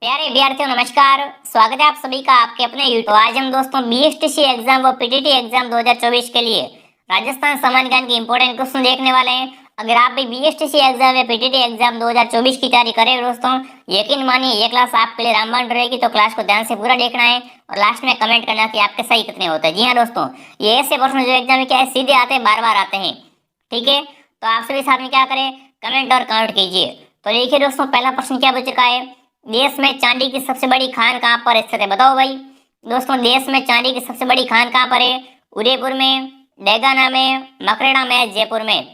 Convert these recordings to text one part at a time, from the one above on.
प्यारे विद्यार्थियों नमस्कार। स्वागत है आप सभी का आपके अपने यूट्यूब। आज हम दोस्तों बीएसटीसी एग्जाम व पीटीटी एग्जाम 2024 के लिए राजस्थान सामान्य ज्ञान के इंपॉर्टेंट क्वेश्चन देखने वाले हैं। अगर आप भी बीएसटीसी एग्जाम या पीटीटी एग्जाम 2024 की तैयारी करें दोस्तों, यकीन मानिए ये क्लास आपके लिए रामबाण रहेगी। तो क्लास को ध्यान से पूरा देखना है और लास्ट में कमेंट करना कि आपके सही कितने होते हैं। जी हाँ दोस्तों, ये ऐसे प्रश्न जो एग्जाम में क्या है सीधे आते हैं, बार बार आते हैं। ठीक है, तो आप सभी साथ में क्या करें, कमेंट और काउंट कीजिए। तो देखिए दोस्तों, पहला प्रश्न क्या बच चुका है। देश में चांदी की सबसे बड़ी खान कहाँ पर स्थित है, बताओ भाई। दोस्तों, देश में चांदी की सबसे बड़ी खान कहाँ पर है? उदयपुर में, डेगाना में, मकरेड़ा में, जयपुर में।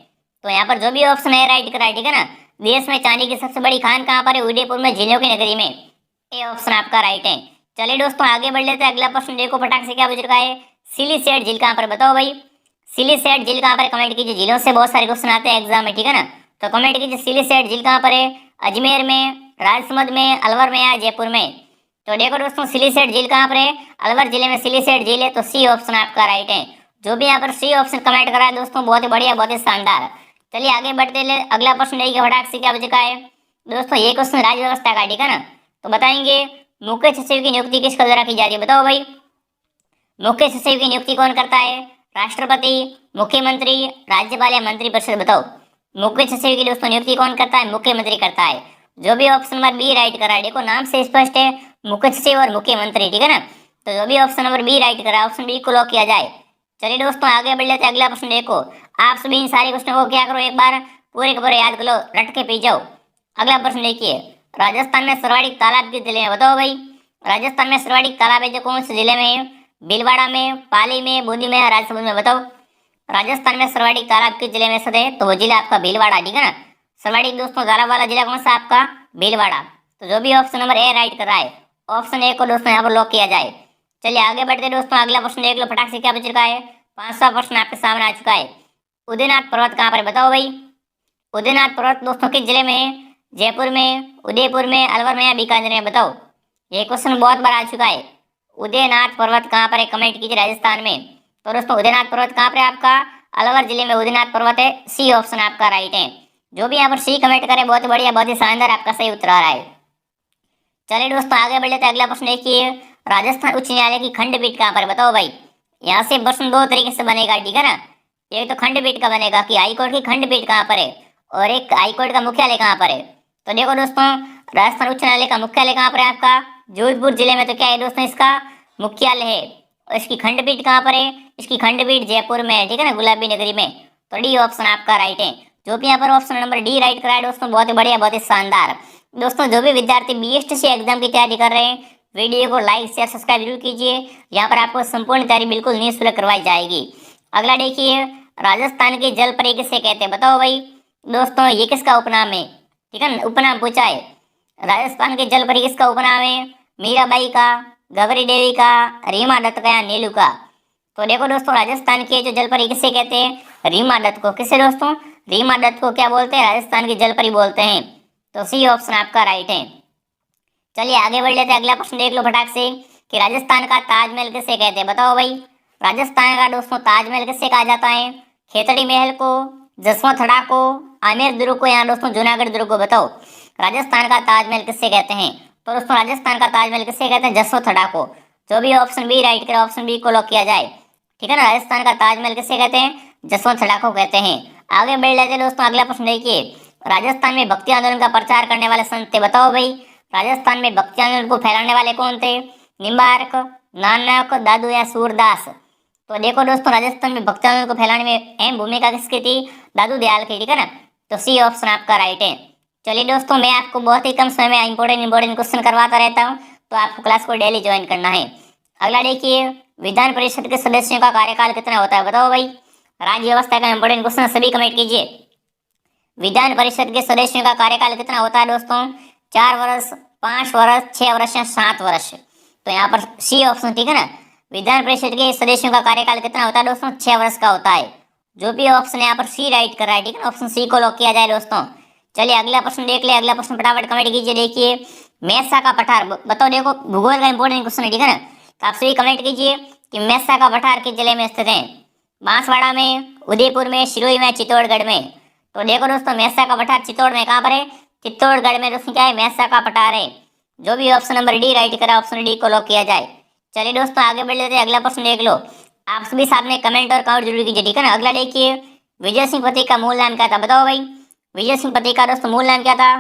तो यहाँ पर जो भी ऑप्शन है राइट करा है, ठीक है ना। देश में चांदी की सबसे बड़ी खान कहाँ पर है? उदयपुर में, झीलों की नगरी में। ये ऑप्शन आपका राइट है। चलिए दोस्तों आगे बढ़ लेते हैं। अगला प्रश्न देखो फटाक से क्या बच रहा है। सिलीसेट झील कहाँ पर, बताओ भाई। सिलीसेट झील कहाँ पर, कमेंट कीजिए। झीलों से बहुत सारे क्वेश्चन आते हैं एग्जाम में, ठीक है ना। तो कमेंट कीजिए सिलीसेट झील कहाँ पर है। अजमेर में, राजसमंद में, अलवर में या जयपुर में। तो देखो दोस्तों, सिलीसेट झील कहाँ पर है? अलवर जिले में सिलीसेट झील है। तो सी ऑप्शन आपका राइट है। जो भी यहाँ पर सी ऑप्शन कमेंट करा है दोस्तों, बहुत ही बढ़िया, बहुत ही शानदार। चलिए आगे बढ़ते ले। अगला प्रश्न देखिए फटाक से क्या बचा है। दोस्तों ये क्वेश्चन राज्य व्यवस्था का, ठीक है ना। तो बताएंगे मुख्य सचिव की नियुक्ति किसके द्वारा की जाती है, बताओ भाई। मुख्य सचिव की नियुक्ति कौन करता है? राष्ट्रपति, मुख्यमंत्री, राज्यपाल या मंत्रिपरिषद, बताओ। मुख्य सचिव की दोस्तों नियुक्ति कौन करता है? मुख्यमंत्री करता है। जो भी ऑप्शन नंबर बी राइट करा है, देखो नाम से स्पष्ट है, मुख्य सचिव और मुख्यमंत्री, ठीक है ना। तो जो भी ऑप्शन नंबर बी राइट करा है, ऑप्शन बी को लॉक किया जाए। चलिए दोस्तों आगे बढ़ लेते हैं। अगला प्रश्न देखो। आप सभी इन सारे क्वेश्चन को क्या करो, एक बार पूरे के पूरे याद कर लो, रट के पी जाओ। अगला प्रश्न देखिए। राजस्थान में सर्वाधिक तालाब किस जिले में, बताओ भाई। राजस्थान में सर्वाधिक तालाब है जो कौन से जिले में है? भीलवाड़ा में, पाली में, बूंदी में, राजसमंद में, बताओ। राजस्थान में सर्वाधिक तालाब किस जिले में स्थित है? तो वो जिला आपका भीलवाड़ा, ठीक है ना। सर्वाधिक दोस्तों तालाब वाला जिला कौन सा आपका? भीलवाड़ा। तो जो भी ऑप्शन नंबर ए राइट कर रहा है, ऑप्शन ए को दोस्तों यहाँ पर लॉक किया जाए। चलिए आगे बढ़ते दोस्तों। अगला प्रश्न देख लो फटाक से क्या बच रहा है। 5वां प्रश्न आपके सामने आ चुका है। उदयनाथ पर्वत कहाँ पर है, बताओ भाई। उदयनाथ पर्वत दोस्तों किस जिले में है? जयपुर में, उदयपुर में, अलवर में या बीकानेर में, बताओ। ये क्वेश्चन बहुत बार आ चुका है। उदयनाथ पर्वत कहाँ पर है, कमेंट कीजिए राजस्थान में। तो दोस्तों उदयनाथ पर्वत कहाँ पर है आपका? अलवर जिले में उदयनाथ पर्वत है। सी ऑप्शन आपका राइट है। जो भी यहाँ पर सी कमेंट करे बहुत बढ़िया, बहुत ही शानदार, आपका सही उत्तर आ रहा है। चलिए दोस्तों आगे बढ़ लेते हैं। अगला प्रश्न देखिए। राजस्थान उच्च न्यायालय की खंडपीठ कहाँ पर है, बताओ भाई। यहाँ से प्रश्न दो तरीके से बनेगा, ठीक है ना। एक तो खंडपीठ का बनेगा कि हाईकोर्ट की खंडपीठ कहाँ पर है, और एक हाईकोर्ट का मुख्यालय कहाँ पर है। तो देखो दोस्तों, राजस्थान उच्च न्यायालय का मुख्यालय कहाँ पर है आपका? जोधपुर जिले में। तो क्या है दोस्तों, इसका मुख्यालय है। और इसकी खंडपीठ कहाँ पर है? इसकी खंडपीठ जयपुर में है, ठीक है ना, गुलाबी नगरी में। तो डी ऑप्शन आपका राइट है। जो भी यहाँ पर ऑप्शन नंबर डी राइट कराया दोस्तों, बहुत ही बढ़िया, बहुत ही शानदार। दोस्तों जो भी विद्यार्थी बीएसटीसी एग्जाम की तैयारी कर रहे हैं, वीडियो को लाइक शेयर सब्सक्राइब जरूर कीजिए। यहाँ पर आपको संपूर्ण तैयारी बिल्कुल निःशुल्क करवाई जाएगी। अगला देखिए। राजस्थान की जल परी किसे कहते हैं, बताओ भाई। दोस्तों ये किसका उपनाम है, ठीक है ना, उपनाम पूछा है। राजस्थान की जल परी किसका उपनाम है? मीराबाई का, गौरी देवी का, रीमा दत्त का या नीलू का। तो देखो दोस्तों, राजस्थान की जो जल परी किसे कहते हैं? रीमा दत्त को। किसे दोस्तों? रीमा दत्त को क्या बोलते हैं? राजस्थान की जल परी बोलते हैं। तो सी ऑप्शन आपका राइट है। चलिए आगे बढ़ लेते हैं। अगला प्रश्न देख लो फटाक से कि राजस्थान का ताजमहल किसे कहते हैं, बताओ भाई। राजस्थान का दोस्तों ताजमहल किसे कहा जाता है? खेतड़ी महल को, जसवंत थड़ा को, आमेर दुर्ग को या दोस्तों जूनागढ़ दुर्ग को, बताओ। राजस्थान का ताजमहल किसे कहते हैं? तो दोस्तों राजस्थान का ताजमहल किसे कहते हैं? जसवंत थड़ा को। जो भी ऑप्शन बी राइट करे, ऑप्शन बी को लॉक किया जाए, ठीक है ना। राजस्थान का ताजमहल किसे कहते हैं? जसवंत थड़ा को कहते हैं। आगे बढ़ लेते हैं दोस्तों। अगला प्रश्न देखिए। राजस्थान में भक्ति आंदोलन का प्रचार करने वाले संत थे, बताओ भाई। राजस्थान में भक्ति आंदोलन को फैलाने वाले कौन थे? निम्बार्क, नानक, दादू या सूरदास। तो देखो दोस्तों, राजस्थान में भक्ति आंदोलन को फैलाने में अहम भूमिका किसकी थी? दादू दयाल की, ठीक है ना। तो सी ऑप्शन आपका राइट है। चलिए दोस्तों, मैं आपको बहुत ही कम समय में इंपॉर्टेंट क्वेश्चन करवाता रहता हूँ, तो आपको क्लास को डेली ज्वाइन करना है। अगला देखिए। विधान परिषद के सदस्यों का कार्यकाल कितना होता है, बताओ भाई। राज्य व्यवस्था का इंपॉर्टेंट क्वेश्चन, सभी कमेंट कीजिए। विधान परिषद के सदस्यों का कार्यकाल कितना होता है दोस्तों? 4 वर्ष, 5 वर्ष, 6 वर्ष या 7 वर्ष। तो यहाँ पर सी ऑप्शन, ठीक है ना। विधान परिषद के सदस्यों का कार्यकाल कितना होता है दोस्तों? 6 वर्ष का होता है। जो भी ऑप्शन यहाँ पर सी राइट कर रहा है, ठीक है ना, ऑप्शन सी को लॉक किया जाए दोस्तों। चलिए अगला प्रश्न देख ले। अगला प्रश्न फटाफट कमेंट कीजिए। देखिए, मैसा का पठार, बताओ। देखो भूगोल का इंपॉर्टेंट क्वेश्चन है, ठीक है ना। तो आप सभी कमेंट कीजिए कि मैसा का पठार किस जिले में स्थित है? बांसवाड़ा में, उदयपुर में, सिरोही में, चित्तौड़गढ़ में। तो देखो दोस्तों, मैसा का पठार चित्तौड़ में कहाँ पर है? चित्तौड़गढ़ में दोस्तों क्या है? मैसा का पठार है। जो भी ऑप्शन नंबर डी राइट करा, ऑप्शन डी को लॉक किया जाए। चलिए दोस्तों आगे बढ़ लेते हैं, अगला प्रश्न देख लो। आप सभी साथ में कमेंट और काउंट जरूर कीजिए, ठीक है ना। अगला देखिए, विजय सिंह पति का मूल नाम क्या था, बताओ भाई। विजय सिंह पति का दोस्तों मूल नाम क्या था?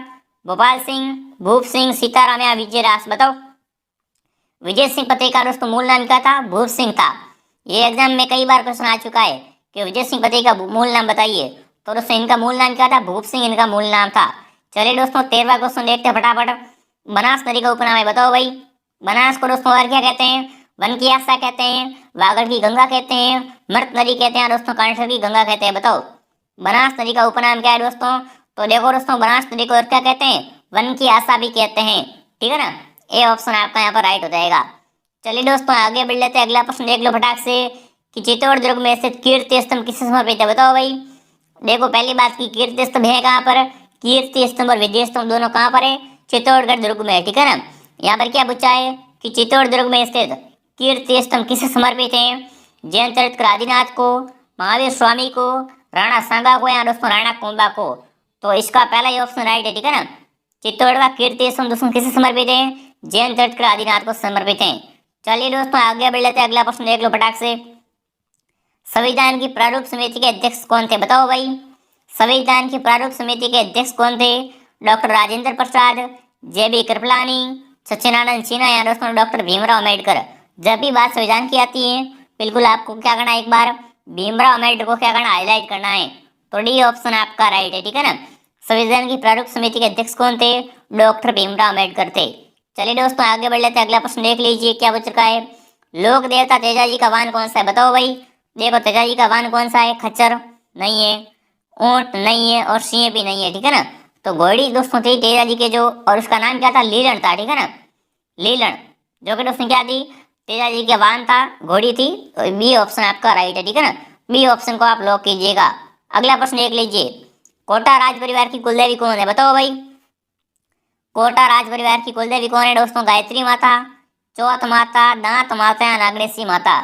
भोपाल सिंह, भूप सिंह, सीताराम या विजय रास, बताओ। विजय सिंह पति का दोस्तों मूल नाम क्या था? भूप सिंह था। ये एग्जाम में कई बार क्वेश्चन आ चुका है कि विजय सिंह पति का मूल नाम बताइए। तो दोस्तों इनका मूल नाम क्या था? भूप सिंह इनका मूल नाम था। चलिए दोस्तों 13वां क्वेश्चन देखते हैं फटाफट। बनास नदी का उपनाम है, बताओ भाई। बनास को दोस्तों और क्या कहते हैं? वन की आशा कहते हैं, वागड़ की गंगा कहते हैं, मृत नदी कहते हैं, दोस्तों कांठर की गंगा कहते हैं, बताओ। बनास नदी का उपनाम क्या है दोस्तों? तो देखो दोस्तों, बनास नदी को और क्या कहते हैं? वन की आशा भी कहते हैं, ठीक है ना। ए ऑप्शन आपका यहाँ पर राइट हो जाएगा। चलिए दोस्तों आगे बढ़ लेते हैं, अगला प्रश्न देख लो फटाक से कि चित्तौड़ दुर्ग में स्थित कीर्ति स्तंभ किसे समर्पित है, बताओ भाई। देखो पहली बात की कीर्ति स्तंभ है कहाँ पर? कीर्ति स्तंभ और विजय स्तंभ दोनों कहाँ पर है? चित्तौड़गढ़ दुर्ग में है, ठीक है ना। यहाँ पर क्या पूछा है कि चित्तौड़ दुर्ग में स्थित कीर्ति स्तंभ किसे समर्पित है? जैन चरित्र आदिनाथ को, महावीर स्वामी को, राणा सांगा को, या दोस्तों राणा कुंभा को। तो इसका पहला ही ऑप्शन राइट है, ठीक है ना। चित्तौड़ का कीर्ति स्तंभ दोस्तों किसे समर्पित है? जैन चरित्र आदिनाथ को समर्पित है। चलिए दोस्तों आगे बढ़ लेते हैं, अगला प्रश्न देख लो फटाक से। संविधान की प्रारूप समिति के अध्यक्ष कौन थे, बताओ भाई। संविधान की प्रारूप समिति के अध्यक्ष कौन थे? Doctor Rajendra Prasad, JB. कृपलानी, सच्चिदानंद सिन्हा, या दोस्तों डॉक्टर भीमराव अम्बेडकर। जब भी बात संविधान की आती है बिल्कुल आपको क्या करना है, एक बार भीमराव अम्बेडकर को क्या करना, हाईलाइट करना है। तो डी ऑप्शन आपका राइट है, ठीक है ना। संविधान की प्रारूप समिति के अध्यक्ष कौन थे? डॉक्टर भीमराव अम्बेडकर थे। चलिए दोस्तों आगे बढ़ लेते हैं, अगला प्रश्न देख लीजिए क्या बच रखा है। लोक देवता तेजाजी का वाहन कौन सा है, बताओ भाई। देखो तेजाजी का वाहन कौन सा है? खच्चर नहीं है, ऊंट नहीं है, और सिंह भी नहीं है, ठीक है ना। तो घोड़ी दोस्तों थी तेजाजी के जो, और उसका नाम क्या था? लीलन था, ठीक है ना। लीलन, जो कि दोस्तों क्या थी? तेजाजी के वाहन था, घोड़ी थी। तो बी ऑप्शन आपका राइट है, ठीक है ना। बी ऑप्शन को आप लॉक कीजिएगा। अगला प्रश्न देख लीजिए, कोटा राज परिवार की कुलदेवी कौन है, बताओ भाई। कोटा राज परिवार की कुलदेवी कौन है दोस्तों? गायत्री माता, चौथ माता, दांत माता, या नागणेशी माता।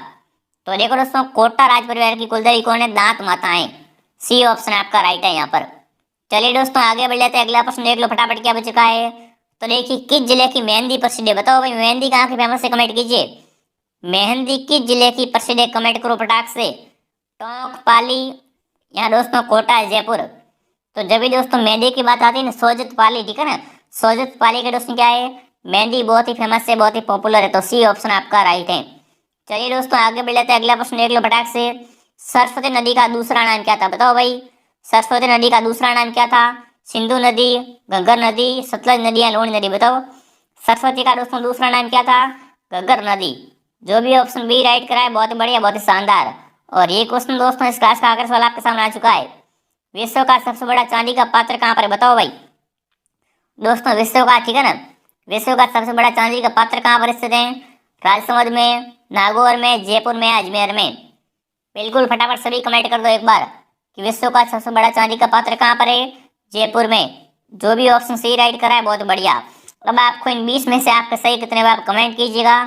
तो देखो दोस्तों कोटा राज परिवार की कुलदेवी कौन है? दांत माता है। सी ऑप्शन आपका राइट है यहाँ पर। चलिए दोस्तों आगे बढ़ लेते हैं, अगला प्रश्न देख लो फटाफट क्या बच चुका है। तो देखिए किस जिले की मेहंदी प्रसिद्ध है, बताओ भाई। मेहंदी कहाँ की फेमस है, कमेंट कीजिए। मेहंदी किस जिले की प्रसिद्ध है, कमेंट करो फटाक से। टोंक, पाली, या दोस्तों कोटा, जयपुर। तो जब भी दोस्तों मेहंदी की बात आती है ना, सोजत पाली, ठीक है ना। सोजत पाली के दोस्तों क्या है? मेहंदी बहुत ही फेमस है, बहुत ही पॉपुलर है। तो सी ऑप्शन आपका राइट है। चलिए दोस्तों आगे बढ़ लेते हैं, अगला प्रश्न देख लो फटाक से। सरस्वती नदी का दूसरा नाम क्या था, बताओ भाई। सरस्वती नदी का दूसरा नाम क्या था? सिंधु नदी, घग्गर नदी, सतलज नदी, या लूणी नदी, बताओ। सरस्वती का दोस्तों दूसरा नाम क्या था? घग्गर नदी। जो भी ऑप्शन बी राइट करा है बहुत ही बढ़िया, बहुत ही शानदार। और ये क्वेश्चन दोस्तों इस क्लास का आखिरी सवाल आपके सामने आ चुका है। विश्व का सबसे बड़ा चांदी का पात्र कहाँ पर है, बताओ भाई। दोस्तों विश्व का, ठीक है ना, विश्व का सबसे बड़ा चांदी का पात्र कहाँ पर स्थित है? राजसमंद में, नागौर में, जयपुर में, अजमेर में। बिल्कुल फटाफट सभी कमेंट कर दो एक बार कि विश्व का सबसे बड़ा चांदी का पात्र कहाँ पर है? जयपुर में। जो भी ऑप्शन सही राइट करा है बहुत बढ़िया। अब आपको इन 20 में से आपके सही कितने बार कमेंट कीजिएगा।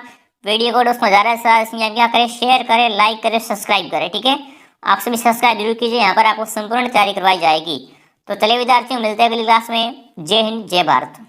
वीडियो को दोस्तों ज़्यादा से ज़्यादा क्या करें, शेयर करें, लाइक करें, सब्सक्राइब करें, ठीक है। आप सभी सब्सक्राइब जरूर कीजिए, यहाँ पर आपको संपूर्ण तैयारी करवाई जाएगी। तो चलिए विद्यार्थियों मिलते हैं अगली क्लास में। जय हिंद, जय भारत।